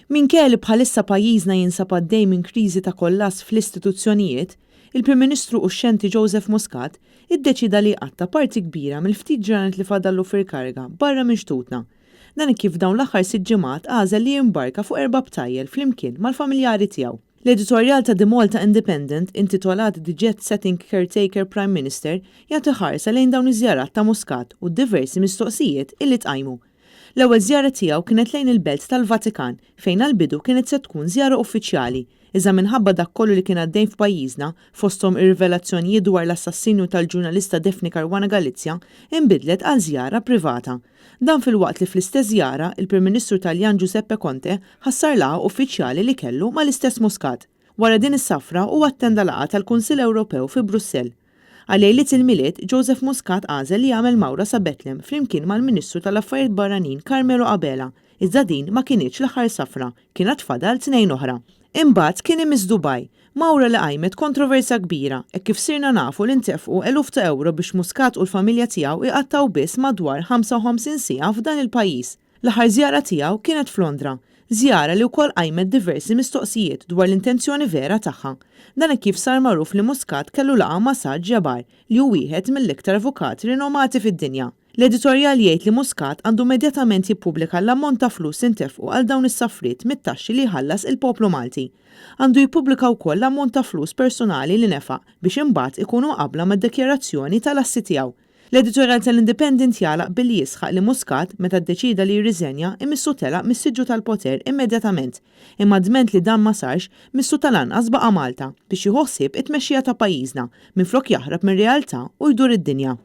Minkejja li bħalissa pajjiżna jinsab għaddej minn kriżi ta' kollass fl-istituzzjonijiet, il-Prim Ministru uxxenti Joseph Muscat iddeċida li qatta parti kbira mill-ftit ġranet li fadallu fil-karga barra minn xtutna. Dan kif dawn l-aħħar 6 ġimgħat għażel li jimbarka fuq 4 btajjel flimkien mal-familjari tiegħu. L-editorjal ta' The Malta Independent intitolat The Jet Setting Caretaker Prime Minister jagħti ħarsa lejn dawn iż-żjarat ta' Muscat u diversi mistoqsijiet illi tqajmu. L-ewwel żjara tiegħu kienet lejn il-Belt tal-Vatikan fejn għall-bidu kienet se tkun żjara uffiċjali, iżda minħabba dak kollu li kien għaddej f'pajjiżna fosthom ir-rivelazzjonijiet dwar l-assassinju tal-ġurnalista Daphne Caruana Galizia inbidlet għal żjara privata. Dan fil-waqt li fl-istess żjara il-Prim Ministru Taljan Giuseppe Conte ħassar laqgħa uffiċjali li kellu mal-istess Muscat. Wara din is-safra huwa attenda laqgħa tal-Kunsill Ewropew fi Brussell. Għal-lejliet il-miliet, Joseph Muscat għażel li jagħmel mawra sa Bethlehem flimkien mal-Ministru tal-Affarijiet Barranin Carmelo Abela. Iżda din ma kienitx l-aħħar safra, kienet tfadal 2 oħra. Imbagħad kien imiss Dubai, mawra li qajmet kontroversja kbira, hekk kif sirna nafu li ntefqu eluf ta' euro biex Muscat u l-familja tiegħu iqattaw biss madwar 55 siegħa f'dan il-pajjiż. L-aħħar żjara tiegħu kienet f'Londra. Żjara li wkoll qajmet diversi mistoqsijiet dwar l-intenzjoni vera tagħha. Dan kif sar magħruf li Muscat kellu laqgħa ma' Saad Jabbar li hu wieħed mill-iktar avukati rinomati fid-dinja. L-editorjal jgħid li Muscat għandu immedjatament jippubblika l-ammont ta' flus intefqu għal dawn is-saffriet mit-taxxi li jħallas il-poplu Malti. Għandu jippubblika wkoll l-ammont ta' flus personali li nefaq biex imbagħad ikunu qabla mad-dekjarazzjoni tal-assi tiegħu. L-editorjal tal-Independent jalaq billi jisħaq li Muscat meta ddeċida li jirriżenja imissu telaq mis-siġġu tal-poter immedjatament, imma dment li dan ma sarx missu tal-anqas baqa' Malta biex jieħu ħsieb it-tmexxija ta' pajjiżna minflok jaħrab mir-realtà u jdur id-dinja.